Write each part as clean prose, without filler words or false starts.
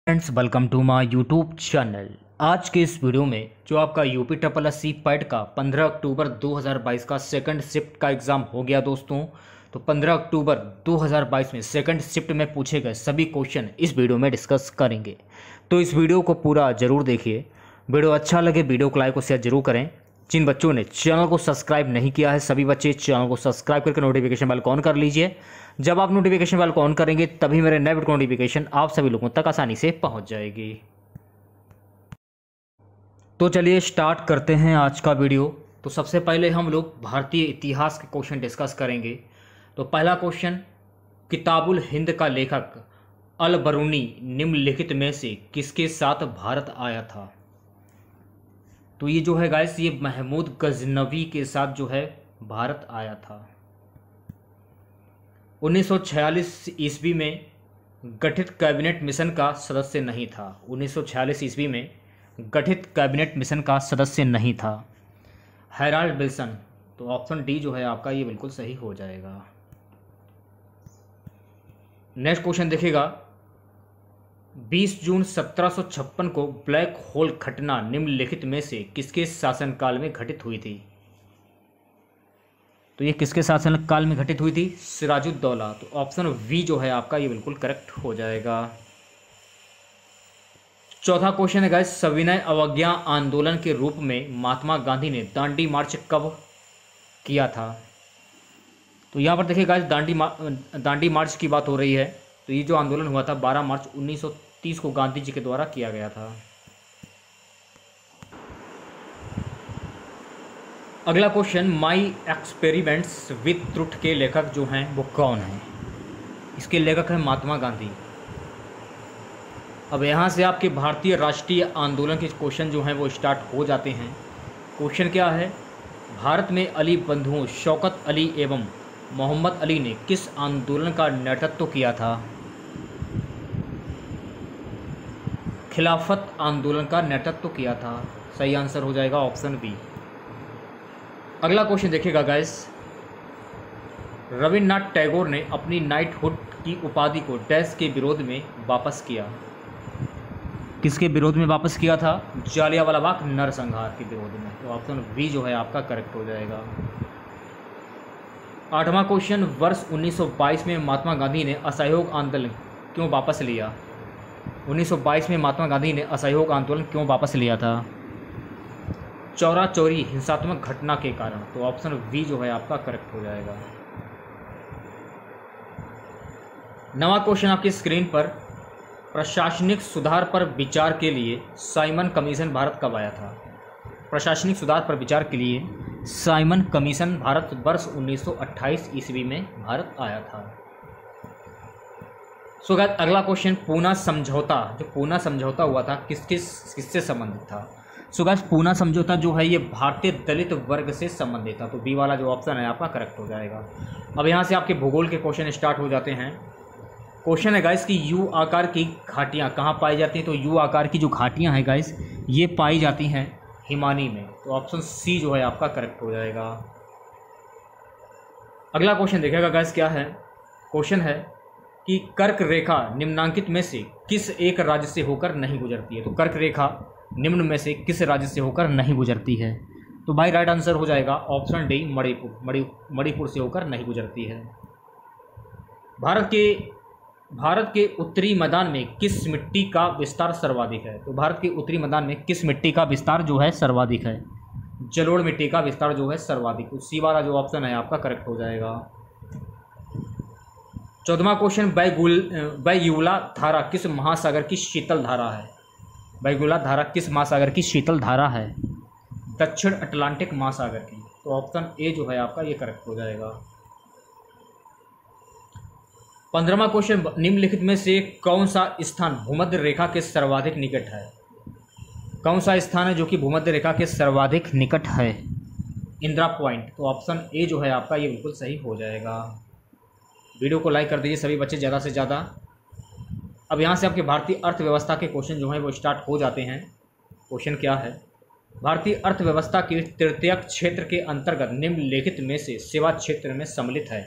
Friends, welcome to my YouTube channel. आज के इस वीडियो में जो आपका UP triple S C PET का 15 अक्टूबर 2022 का सेकंड शिफ्ट का एग्ज़ाम हो गया दोस्तों। तो 15 अक्टूबर 2022 में सेकंड शिफ्ट में पूछे गए सभी क्वेश्चन इस वीडियो में डिस्कस करेंगे। तो इस वीडियो को पूरा ज़रूर देखिए। वीडियो अच्छा लगे वीडियो को लाइक और शेयर जरूर करें। जिन बच्चों ने चैनल को सब्सक्राइब नहीं किया है सभी बच्चे चैनल को सब्सक्राइब करके नोटिफिकेशन बेल को ऑन कर लीजिए। जब आप नोटिफिकेशन बेल को ऑन करेंगे तभी मेरे नए वीडियो नोटिफिकेशन आप सभी लोगों तक आसानी से पहुंच जाएगी। तो चलिए स्टार्ट करते हैं आज का वीडियो। तो सबसे पहले हम लोग भारतीय इतिहास के क्वेश्चन डिस्कस करेंगे। तो पहला क्वेश्चन, किताबुल हिंद का लेखक अल बरूनी निम्नलिखित में से किसके साथ भारत आया था? तो ये जो है गाइस, ये महमूद गजनवी के साथ जो है भारत आया था। 1946 ईस्वी में गठित कैबिनेट मिशन का सदस्य नहीं था। 1946 ईस्वी में गठित कैबिनेट मिशन का सदस्य नहीं था हैराल्ड विल्सन। तो ऑप्शन डी जो है आपका ये बिल्कुल सही हो जाएगा। नेक्स्ट क्वेश्चन देखिएगा, 20 जून 1756 को ब्लैक होल घटना निम्नलिखित में से किसके शासनकाल में घटित हुई थी? तो ये किसके शासनकाल में घटित हुई थी? सिराजुद्दौला। तो ऑप्शन वी जो है आपका ये बिल्कुल करेक्ट हो जाएगा। चौथा क्वेश्चन है गाइस, सविनय अवज्ञा आंदोलन के रूप में महात्मा गांधी ने दांडी मार्च कब किया था? तो यहाँ पर देखिए गाइस, दांडी मार्च की बात हो रही है। तो ये जो आंदोलन हुआ था 12 मार्च 1930 को गांधी जी के द्वारा किया गया था। अगला question, my experiments with truth के लेखक जो हैं वो कौन हैं? इसके लेखक हैं महात्मा गांधी। अब यहाँ से आपके भारतीय राष्ट्रीय आंदोलन के क्वेश्चन जो हैं वो स्टार्ट हो जाते हैं। क्वेश्चन क्या है, भारत में अली बंधुओं शौकत अली एवं मोहम्मद अली ने किस आंदोलन का नेतृत्व किया था? खिलाफत आंदोलन का नेतृत्व किया था। सही आंसर हो जाएगा ऑप्शन बी। अगला क्वेश्चन देखिएगा गाइस, रविन्द्रनाथ टैगोर ने अपनी नाइटहुड की उपाधि को डैश के विरोध में वापस किया? किसके विरोध में वापस किया था? जालियांवाला बाग नरसंहार के विरोध में। तो ऑप्शन बी जो है आपका करेक्ट हो जाएगा। आठवां क्वेश्चन, वर्ष 1922 में महात्मा गांधी ने असहयोग आंदोलन क्यों वापस लिया? 1922 में महात्मा गांधी ने असहयोग आंदोलन क्यों वापस लिया था? चौरा चौरी हिंसात्मक घटना के कारण। तो ऑप्शन बी जो है आपका करेक्ट हो जाएगा। नवा क्वेश्चन आपकी स्क्रीन पर, प्रशासनिक सुधार पर विचार के लिए साइमन कमीशन भारत कब आया था? प्रशासनिक सुधार पर विचार के लिए साइमन कमीशन भारत वर्ष 1928 ईस्वी में भारत आया था। सो गाइस, अगला क्वेश्चन, पूना समझौता, जो पूना समझौता हुआ था किससे संबंधित था? सो गाइस, पूना समझौता जो है ये भारतीय दलित वर्ग से संबंधित था। तो बी वाला जो ऑप्शन है आपका करेक्ट हो जाएगा। अब यहाँ से आपके भूगोल के क्वेश्चन स्टार्ट हो जाते हैं। क्वेश्चन है गाइस कि यू आकार की घाटियाँ कहाँ पाई जाती हैं? तो यू आकार की जो घाटियाँ हैं गाइस ये पाई जाती हैं हिमानी में। तो ऑप्शन सी जो है आपका करेक्ट हो जाएगा। अगला क्वेश्चन देखिएगा गाइस, क्या है? क्वेश्चन है कि कर्क रेखा निम्नांकित में से किस एक राज्य से होकर नहीं गुजरती है? तो कर्क रेखा निम्न में से किस राज्य से होकर नहीं गुजरती है? तो भाई राइट आंसर हो जाएगा ऑप्शन डी, मणिपुर से होकर नहीं गुजरती है। भारत के उत्तरी मैदान में किस मिट्टी का विस्तार सर्वाधिक है? तो भारत के उत्तरी मैदान में किस मिट्टी का विस्तार जो है सर्वाधिक है? जलोढ़ मिट्टी का विस्तार जो है सर्वाधिक। तो सी वाला जो ऑप्शन है आपका करेक्ट हो जाएगा। 14वां क्वेश्चन, बैगुला धारा किस महासागर की शीतल धारा है? बैगुला धारा किस महासागर की शीतल धारा है? दक्षिण अटलांटिक महासागर की। तो ऑप्शन ए जो है आपका ये करेक्ट हो जाएगा। 15वां क्वेश्चन, निम्नलिखित में से कौन सा स्थान भूमध्य रेखा के सर्वाधिक निकट है? कौन सा स्थान है जो कि भूमध्य रेखा के सर्वाधिक निकट है? इंदिरा पॉइंट। तो ऑप्शन ए जो है आपका ये बिल्कुल सही हो जाएगा। वीडियो को लाइक कर दीजिए सभी बच्चे ज़्यादा से ज़्यादा। अब यहाँ से आपके भारतीय अर्थव्यवस्था के क्वेश्चन जो हैं वो स्टार्ट हो जाते हैं। क्वेश्चन क्या है, भारतीय अर्थव्यवस्था के तृतीयक क्षेत्र के अंतर्गत निम्नलिखित में से सेवा क्षेत्र में सम्मिलित है?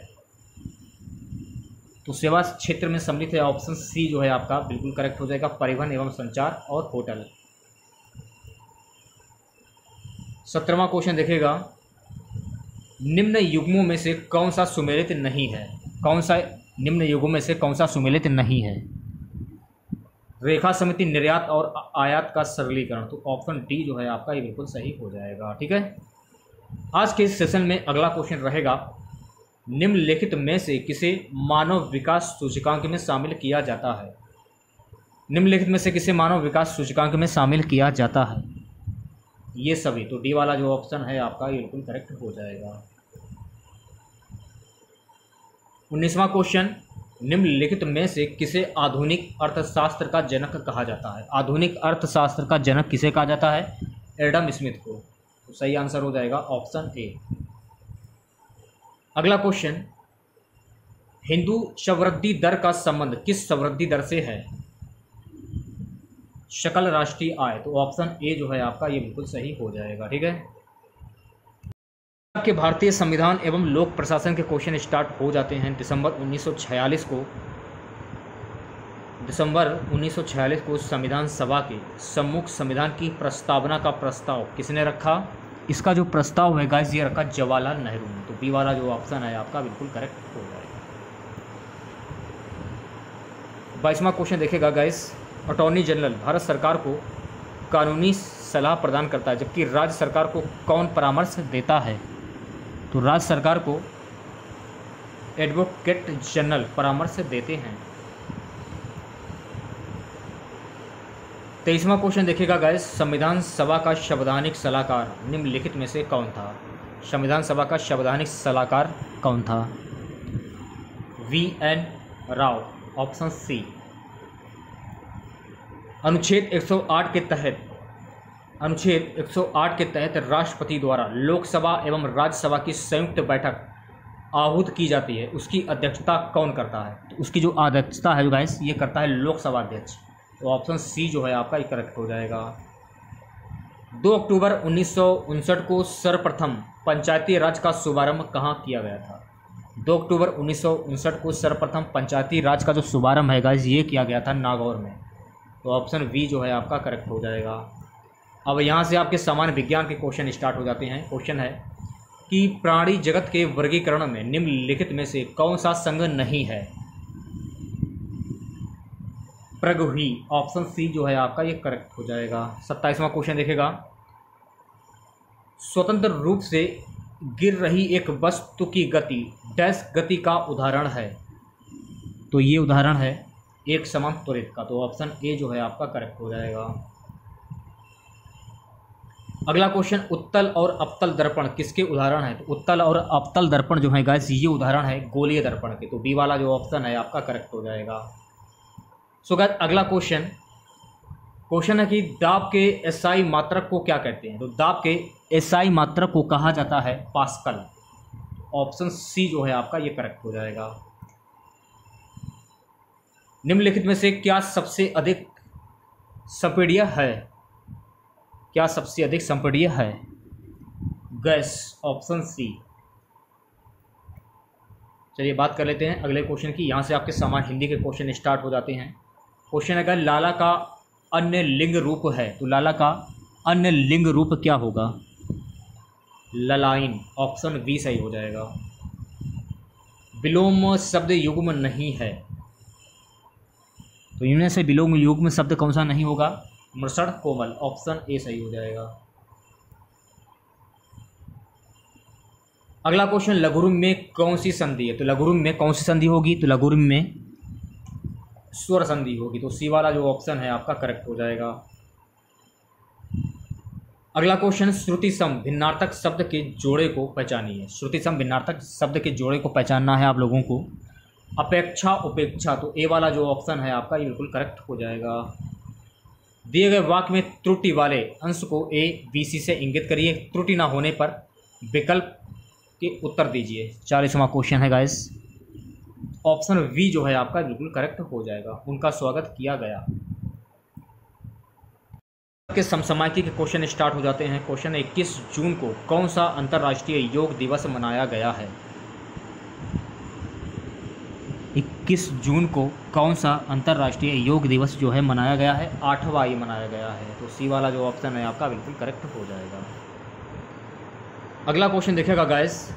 तो सेवा क्षेत्र में सम्मिलित है, ऑप्शन सी जो है आपका बिल्कुल करेक्ट हो जाएगा, परिवहन एवं संचार और होटल। 17वां क्वेश्चन देखेगा, निम्न युग्मों में से कौन सा सुमेलित नहीं है? कौन सा निम्न युग्मों में से कौन सा सुमेलित नहीं है? रेखा समिति, निर्यात और आयात का सरलीकरण। तो ऑप्शन डी जो है आपका ये बिल्कुल सही हो जाएगा। ठीक है, आज के इस सेशन में अगला क्वेश्चन रहेगा, निम्नलिखित में से किसे मानव विकास सूचकांक में शामिल किया जाता है? निम्नलिखित में से किसे मानव विकास सूचकांक में शामिल किया जाता है? ये सभी। तो डी वाला जो ऑप्शन है आपका ये बिल्कुल करेक्ट हो जाएगा। 19वां क्वेश्चन, निम्नलिखित में से किसे आधुनिक अर्थशास्त्र का जनक कहा जाता है? आधुनिक अर्थशास्त्र का जनक किसे कहा जाता है? एडम स्मिथ को। तो सही आंसर हो जाएगा ऑप्शन ए। अगला क्वेश्चन, हिंदू संवृद्धि दर का संबंध किस संवृद्धि दर से है? सकल राष्ट्रीय आय। तो ऑप्शन ए जो है आपका ये बिल्कुल सही हो जाएगा। ठीक है, आपके भारतीय संविधान एवं लोक प्रशासन के क्वेश्चन स्टार्ट हो जाते हैं। दिसंबर 1946 को संविधान सभा के सम्मुख संविधान की प्रस्तावना का प्रस्ताव किसने रखा? इसका जो प्रस्ताव है गाइस ये रखा जवाहरलाल नेहरू ने। तो बी वाला जो ऑप्शन है आपका बिल्कुल करेक्ट हो जाएगा। 22वां क्वेश्चन देखेगा गाइस, अटॉर्नी जनरल भारत सरकार को कानूनी सलाह प्रदान करता है, जबकि राज्य सरकार को कौन परामर्श देता है? तो राज्य सरकार को एडवोकेट जनरल परामर्श देते हैं। 23वां क्वेश्चन देखेगा गाइस, संविधान सभा का संवैधानिक सलाहकार निम्नलिखित में से कौन था? संविधान सभा का संवैधानिक सलाहकार कौन था? VN Rao, option C. अनुच्छेद 108 के तहत राष्ट्रपति द्वारा लोकसभा एवं राज्यसभा की संयुक्त बैठक आहूत की जाती है, उसकी अध्यक्षता कौन करता है? तो उसकी जो अध्यक्षता है गाइस ये करता है लोकसभा अध्यक्ष। तो ऑप्शन सी जो है आपका करेक्ट हो जाएगा। 2 अक्टूबर 1959 को सर्वप्रथम पंचायती राज का शुभारंभ कहाँ किया गया था? 2 अक्टूबर 1959 को सर्वप्रथम पंचायती राज का जो शुभारंभ है गाइस ये किया गया था नागौर में। तो ऑप्शन बी जो है आपका करेक्ट हो जाएगा। अब यहाँ से आपके सामान्य विज्ञान के क्वेश्चन स्टार्ट हो जाते हैं। क्वेश्चन है कि प्राणी जगत के वर्गीकरण में निम्नलिखित में से कौन सा संघ नहीं है? प्रगुही, ऑप्शन सी जो है आपका ये करेक्ट हो जाएगा। 27वां क्वेश्चन देखेगा, स्वतंत्र रूप से गिर रही एक वस्तु की गति डैश गति का उदाहरण है? तो ये उदाहरण है एक समान त्वरित का। तो ऑप्शन ए जो है आपका करेक्ट हो जाएगा। अगला क्वेश्चन, उत्तल और अवतल दर्पण किसके उदाहरण है? तो उत्तल और अवतल दर्पण जो है गाइस ये उदाहरण है गोलीय दर्पण के। तो बी वाला जो ऑप्शन है आपका करेक्ट हो जाएगा। सो गाइस अगला क्वेश्चन है कि दाब के एसआई मात्रक को क्या कहते हैं? तो दाब के एसआई मात्रक को कहा जाता है पास्कल। ऑप्शन सी जो है आपका ये करेक्ट हो जाएगा। निम्नलिखित में से क्या सबसे अधिक संपीड्य है? क्या सबसे अधिक संपीड्य है? गैस, ऑप्शन सी। चलिए बात कर लेते हैं अगले क्वेश्चन की। यहाँ से आपके सामान्य हिंदी के क्वेश्चन स्टार्ट हो जाते हैं। क्वेश्चन अगर लाला का अन्य लिंग रूप है तो लाला का अन्य लिंग रूप क्या होगा? ललाइन, ऑप्शन बी सही हो जाएगा। विलोम शब्द युग्म नहीं है तो इनमें से विलोम युग्म शब्द कौन सा नहीं होगा? मृषण कोमल, ऑप्शन ए सही हो जाएगा। अगला क्वेश्चन, लघुरूप में कौन सी संधि है? तो लघुरूप में कौन सी संधि होगी? तो लघुरूप में स्वर संधि होगी। तो सी वाला जो ऑप्शन है आपका करेक्ट हो जाएगा। अगला क्वेश्चन, श्रुति सम भिन्नार्थक शब्द के जोड़े को पहचानिए। श्रुति सम भिन्नार्थक शब्द के जोड़े को पहचानना है आप लोगों को। अपेक्षा उपेक्षा, तो ए वाला जो ऑप्शन है आपका ये बिल्कुल करेक्ट हो जाएगा। दिए गए वाक्य में त्रुटि वाले अंश को ए बी सी से इंगित करिए, त्रुटि ना होने पर विकल्प के उत्तर दीजिए। 40वां क्वेश्चन है गाइस, ऑप्शन वी जो है आपका बिल्कुल करेक्ट हो जाएगा। उनका स्वागत किया गया। के समसामयिकी के क्वेश्चन स्टार्ट हो जाते हैं। क्वेश्चन 21 जून को कौन सा अंतर्राष्ट्रीय योग दिवस मनाया गया है? 21 जून को कौन सा अंतर्राष्ट्रीय योग दिवस जो है मनाया गया है? 8वां ये मनाया गया है। तो सी वाला जो ऑप्शन है आपका बिल्कुल करेक्ट हो जाएगा। अगला क्वेश्चन देखिएगा गाइस,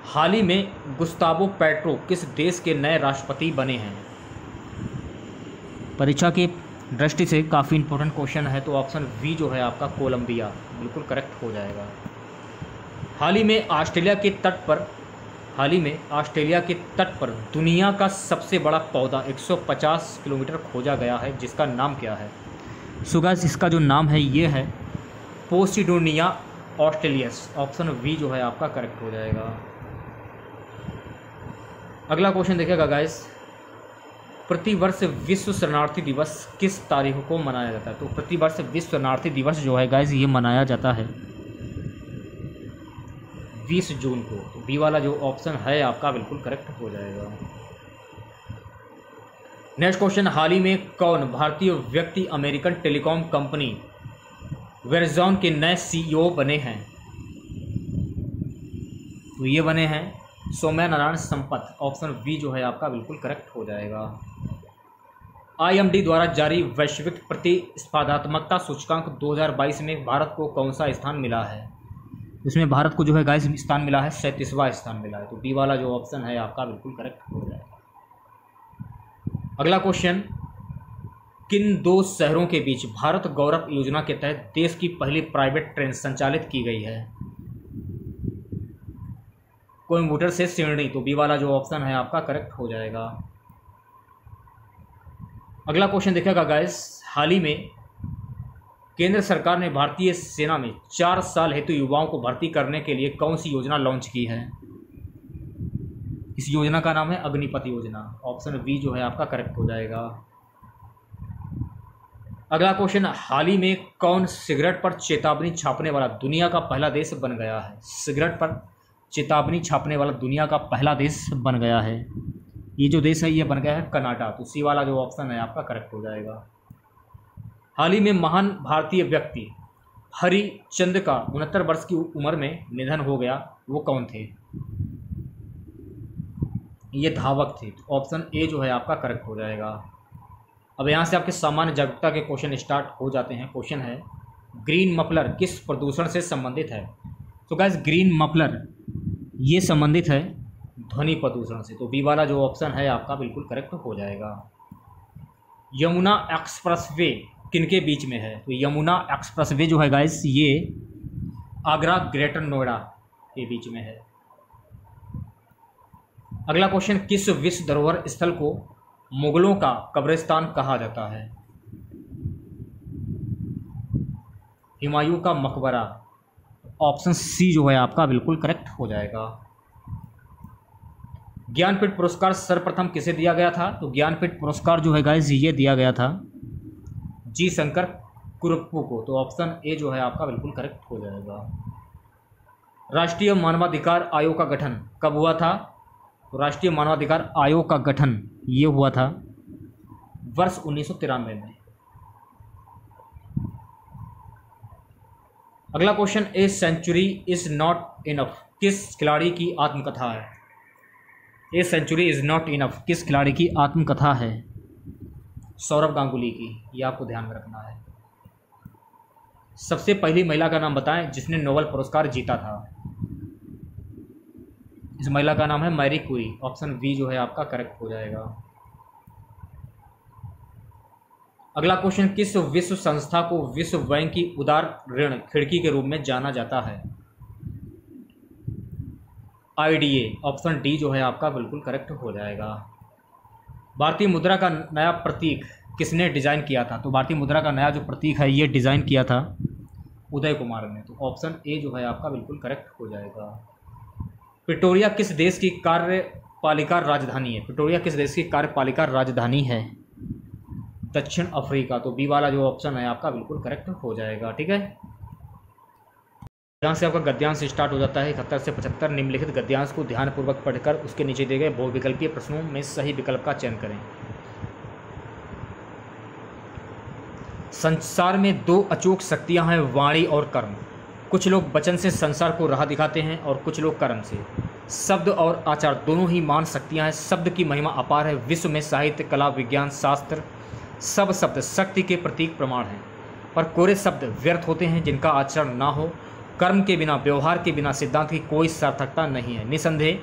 हाल ही में गुस्तावो पेट्रो किस देश के नए राष्ट्रपति बने हैं? परीक्षा की दृष्टि से काफ़ी इंपॉर्टेंट क्वेश्चन है, तो ऑप्शन बी जो है आपका कोलंबिया बिल्कुल करेक्ट हो जाएगा। हाल ही में ऑस्ट्रेलिया के तट पर दुनिया का सबसे बड़ा पौधा 150 किलोमीटर खोजा गया है, जिसका नाम क्या है? सो गाइस, इसका जो नाम है ये है पोसिडोनिया ऑस्ट्रेलियस। ऑप्शन बी जो है आपका करेक्ट हो जाएगा। अगला क्वेश्चन देखिएगा गाइस, प्रतिवर्ष विश्व शरणार्थी दिवस किस तारीख को मनाया जाता है? तो प्रतिवर्ष विश्व शरणार्थी दिवस जो है गाइस ये मनाया जाता है 20 जून को। तो बी वाला जो ऑप्शन है आपका बिल्कुल करेक्ट हो जाएगा। नेक्स्ट क्वेश्चन, हाल ही में कौन भारतीय व्यक्ति अमेरिकन टेलीकॉम कंपनी वेरिजॉन के नए सीईओ बने हैं? तो ये बने हैं सौम्यनारायण संपत। ऑप्शन बी जो है आपका बिल्कुल करेक्ट हो जाएगा। IMD द्वारा जारी वैश्विक प्रतिस्पर्धात्मकता सूचकांक 2022 में भारत को कौन सा स्थान मिला है? इसमें भारत को जो है गाइस स्थान मिला है 37वां स्थान मिला है। तो बी वाला जो ऑप्शन है आपका बिल्कुल करेक्ट हो जाएगा। अगला क्वेश्चन, किन 2 शहरों के बीच भारत गौरव योजना के तहत देश की पहली प्राइवेट ट्रेन संचालित की गई है? कोयम्बटूर से सिडनी। तो बी वाला जो ऑप्शन है आपका करेक्ट हो जाएगा। अगला क्वेश्चन देखिएगा गाइस, हाल ही में केंद्र सरकार ने भारतीय सेना में 4 साल हेतु युवाओं को भर्ती करने के लिए कौन सी योजना लॉन्च की है? इस योजना का नाम है अग्निपथ योजना। ऑप्शन बी जो है आपका करेक्ट हो जाएगा। अगला क्वेश्चन, हाल ही में कौन सिगरेट पर चेतावनी छापने वाला दुनिया का पहला देश बन गया है? सिगरेट पर चेतावनी छापने वाला दुनिया का पहला देश बन गया है। ये जो देश है ये बन गया है कनाडा। तो सी वाला जो ऑप्शन है आपका करेक्ट हो जाएगा। हाल ही में महान भारतीय व्यक्ति हरिचंद का 69 वर्ष की उम्र में निधन हो गया, वो कौन थे? ये धावक थे। तो ऑप्शन ए जो है आपका करेक्ट हो जाएगा। अब यहाँ से आपके सामान्य जागरूकता के क्वेश्चन स्टार्ट हो जाते हैं। क्वेश्चन है, ग्रीन मफलर किस प्रदूषण से संबंधित है? तो गाइस, ग्रीन मफलर ये संबंधित है ध्वनि प्रदूषण से। तो बी वाला जो ऑप्शन है आपका बिल्कुल करेक्ट हो जाएगा। यमुना एक्सप्रेसवे किनके बीच में है? तो यमुना एक्सप्रेसवे जो है गाइस ये आगरा ग्रेटर नोएडा के बीच में है। अगला क्वेश्चन, किस विश्व धरोहर स्थल को मुगलों का कब्रिस्तान कहा जाता है? हुमायूं का मकबरा। ऑप्शन सी जो है आपका बिल्कुल करेक्ट हो जाएगा। ज्ञानपीठ पुरस्कार सर्वप्रथम किसे दिया गया था? तो ज्ञानपीठ पुरस्कार जो है गाइस ये दिया गया था जी शंकर कुरप्पू को। तो ऑप्शन ए जो है आपका बिल्कुल करेक्ट हो जाएगा। राष्ट्रीय मानवाधिकार आयोग का गठन कब हुआ था? तो राष्ट्रीय मानवाधिकार आयोग का गठन ये हुआ था वर्ष 1993 में। अगला question, a century is not enough किस खिलाड़ी की आत्मकथा है? A century is not enough किस खिलाड़ी की आत्मकथा है? सौरव गांगुली की। ये आपको ध्यान में रखना है। सबसे पहली महिला का नाम बताएं जिसने नोबेल पुरस्कार जीता था। इस महिला का नाम है मैरी क्यूरी। ऑप्शन बी जो है आपका करेक्ट हो जाएगा। अगला क्वेश्चन, किस विश्व संस्था को विश्व बैंक की उदार ऋण खिड़की के रूप में जाना जाता है? IDA। ऑप्शन डी जो है आपका बिल्कुल करेक्ट हो जाएगा। भारतीय मुद्रा का नया प्रतीक किसने डिजाइन किया था? तो भारतीय मुद्रा का नया जो प्रतीक है ये डिजाइन किया था उदय कुमार ने। तो ऑप्शन ए जो है आपका बिल्कुल करेक्ट हो जाएगा। प्रिटोरिया किस देश की कार्यपालिका राजधानी है? प्रिटोरिया किस देश की कार्यपालिका राजधानी है? दक्षिण अफ्रीका। तो बी वाला जो ऑप्शन है आपका बिल्कुल करेक्ट हो जाएगा। ठीक है, यहाँ से आपका गद्यांश स्टार्ट हो जाता है 71 से 75। निम्नलिखित गद्यांश को ध्यानपूर्वक पढ़कर उसके नीचे दिए गए बहुविकल्पीय प्रश्नों में सही विकल्प का चयन करें। संसार में 2 अचूक शक्तियां हैं, वाणी और कर्म। कुछ लोग वचन से संसार को राह दिखाते हैं और कुछ लोग कर्म से। शब्द और आचार दोनों ही महान शक्तियाँ हैं। शब्द की महिमा अपार है। विश्व में साहित्य, कला, विज्ञान, शास्त्र सब शब्द शक्ति के प्रतीक प्रमाण हैं। पर कोरे शब्द व्यर्थ होते हैं जिनका आचरण ना हो। कर्म के बिना, व्यवहार के बिना सिद्धांत की कोई सार्थकता नहीं है। निसंदेह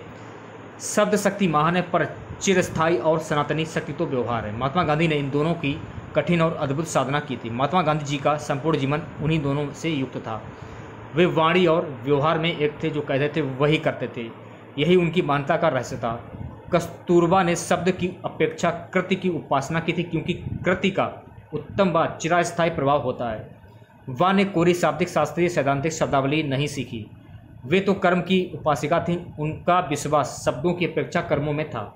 शब्द शक्ति महान है, पर चिरस्थायी और सनातनी शक्ति तो व्यवहार है। महात्मा गांधी ने इन दोनों की कठिन और अद्भुत साधना की थी। महात्मा गांधी जी का संपूर्ण जीवन उन्हीं दोनों से युक्त था। वे वाणी और व्यवहार में एक थे, जो कहते थे वही करते थे। यही उनकी मानता का रहस्य था। कस्तूरबा ने शब्द की अपेक्षा कृति की उपासना की थी, क्योंकि कृति का उत्तम व चिरस्थायी प्रभाव होता है। वह ने कोरी शाब्दिक शास्त्रीय सैद्धांतिक शब्दावली नहीं सीखी। वे तो कर्म की उपासिका थीं। उनका विश्वास शब्दों की अपेक्षा कर्मों में था।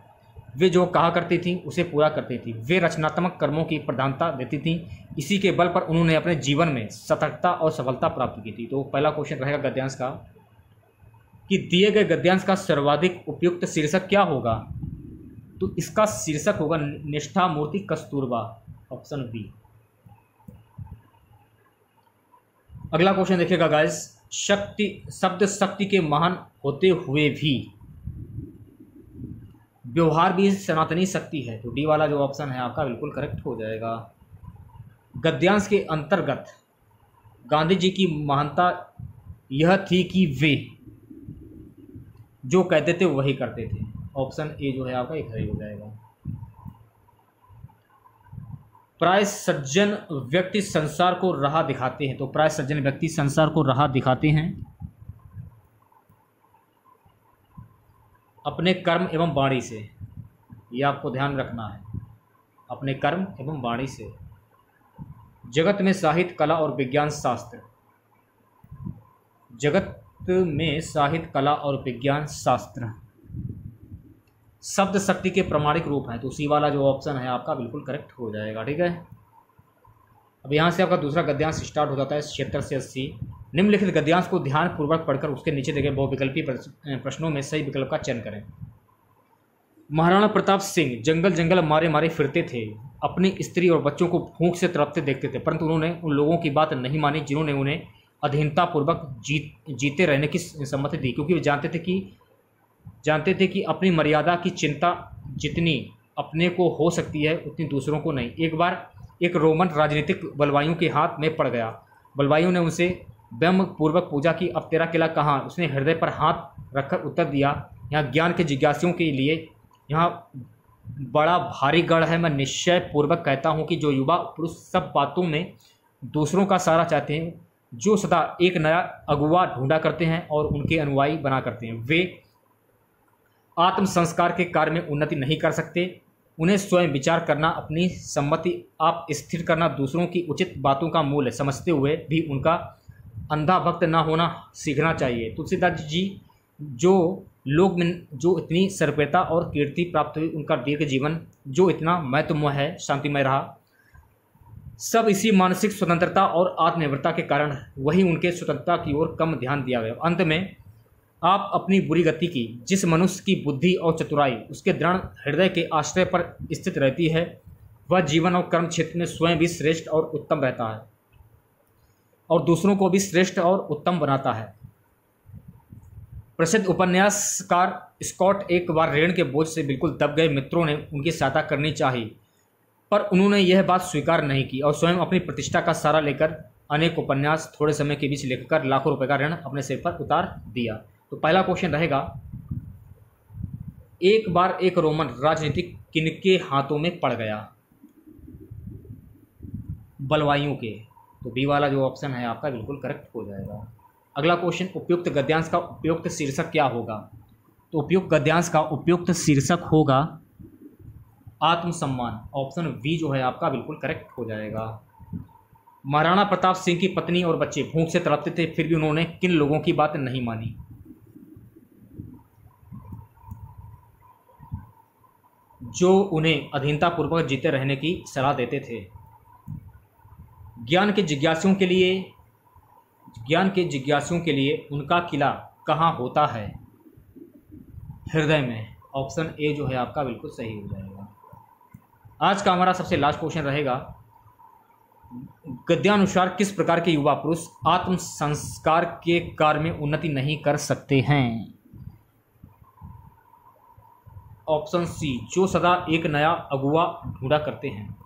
वे जो कहा करती थीं उसे पूरा करती थीं। वे रचनात्मक कर्मों की प्रधानता देती थीं। इसी के बल पर उन्होंने अपने जीवन में सतर्कता और सफलता प्राप्त की थी। तो पहला क्वेश्चन रहेगा गद्यांश का कि दिए गए गद्यांश का सर्वाधिक उपयुक्त शीर्षक क्या होगा। तो इसका शीर्षक होगा निष्ठा मूर्ति कस्तूरबा, ऑप्शन बी। अगला क्वेश्चन देखिएगा गाइस, शब्द शक्ति के महान होते हुए भी व्यवहार भी सनातनी शक्ति है। तो डी वाला जो ऑप्शन है आपका बिल्कुल करेक्ट हो जाएगा। गद्यांश के अंतर्गत गांधी जी की महानता यह थी कि वे जो कहते थे वही करते थे। ऑप्शन ए जो है आपका एक सही हो जाएगा। प्राय सज्जन व्यक्ति संसार को राह दिखाते हैं। तो प्राय सज्जन व्यक्ति संसार को राह दिखाते हैं अपने कर्म एवं वाणी से। यह आपको ध्यान रखना है, अपने कर्म एवं वाणी से। जगत में साहित्य, कला और विज्ञान शास्त्र, जगत में साहित्य, कला और विज्ञान शास्त्र शब्द शक्ति के प्रमाणिक रूप हैं। तो सी वाला जो ऑप्शन है आपका बिल्कुल करेक्ट हो जाएगा। ठीक है, अब यहाँ से आपका दूसरा गद्यांश स्टार्ट हो जाता है 76 से 80। निम्नलिखित गद्यांश को ध्यानपूर्वक पढ़कर उसके नीचे दिए गए बहुविकल्पी प्रश्नों में सही विकल्प का चयन करें। महाराणा प्रताप सिंह जंगल जंगल मारे मारे फिरते थे। अपनी स्त्री और बच्चों को भूख से तड़पते देखते थे, परंतु उन्होंने उन लोगों की बात नहीं मानी जिन्होंने उन्हें अधीनतापूर्वक जीते रहने की सम्मति दी, क्योंकि वे जानते थे कि अपनी मर्यादा की चिंता जितनी अपने को हो सकती है उतनी दूसरों को नहीं। एक बार एक रोमन राजनीतिक बलवाइयों के हाथ में पड़ गया। बलवाइयों ने उनसे व्यंग पूर्वक पूछा कि अब तेरा किला कहाँ। उसने हृदय पर हाथ रखकर उत्तर दिया, यहाँ ज्ञान के जिज्ञासुओं के लिए यहाँ बड़ा भारी गढ़ है। मैं निश्चय पूर्वक कहता हूँ कि जो युवा पुरुष सब बातों में दूसरों का सहारा चाहते हैं, जो सदा एक नया अगुवा ढूंढा करते हैं और उनके अनुयायी बना करते हैं, वे आत्म संस्कार के कार्य में उन्नति नहीं कर सकते। उन्हें स्वयं विचार करना, अपनी सम्मति आप स्थिर करना, दूसरों की उचित बातों का मूल्य समझते हुए भी उनका अंधा भक्त न होना सीखना चाहिए। तुलसीदास जी जो इतनी सर्वप्रियता और कीर्ति प्राप्त हुई, उनका दीर्घ जीवन जो इतना महत्वमय है, शांतिमय रहा, सब इसी मानसिक स्वतंत्रता और आत्मनिर्भरता के कारण। वही उनके स्वतंत्रता की ओर कम ध्यान दिया गया। अंत में आप अपनी बुरी गति की, जिस मनुष्य की बुद्धि और चतुराई उसके दृढ़ हृदय के आश्रय पर स्थित रहती है, वह जीवन और कर्म क्षेत्र में स्वयं भी श्रेष्ठ और उत्तम रहता है और दूसरों को भी श्रेष्ठ और उत्तम बनाता है। प्रसिद्ध उपन्यासकार स्कॉट एक बार ऋण के बोझ से बिल्कुल दब गए। मित्रों ने उनकी सहायता करनी चाहिए, पर उन्होंने यह बात स्वीकार नहीं की और स्वयं अपनी प्रतिष्ठा का सहारा लेकर अनेक उपन्यास थोड़े समय के बीच लिखकर लाखों रुपए का ऋण अपने सिर पर उतार दिया। तो पहला क्वेश्चन रहेगा, एक बार एक रोमन राजनीतिक किनके हाथों में पड़ गया। बलवाइयों के। तो बी वाला जो ऑप्शन है आपका बिल्कुल करेक्ट हो जाएगा। अगला क्वेश्चन, उपयुक्त गद्यांश का उपयुक्त शीर्षक क्या होगा। तो उपयुक्त गद्यांश का उपयुक्त शीर्षक होगा आत्मसम्मान। ऑप्शन बी जो है आपका बिल्कुल करेक्ट हो जाएगा। महाराणा प्रताप सिंह की पत्नी और बच्चे भूख से तड़पते थे, फिर भी उन्होंने किन लोगों की बात नहीं मानी। जो उन्हें अधीनतापूर्वक जीते रहने की सलाह देते थे। ज्ञान के जिज्ञासुओं के लिए उनका किला कहाँ होता है। हृदय में। ऑप्शन ए जो है आपका बिल्कुल सही हो जाएगा। आज का हमारा सबसे लास्ट क्वेश्चन रहेगा, गद्यानुसार किस प्रकार के युवा पुरुष आत्म संस्कार के कार्य में उन्नति नहीं कर सकते हैं। ऑप्शन सी, जो सदा एक नया अगुआ ढूंढा करते हैं।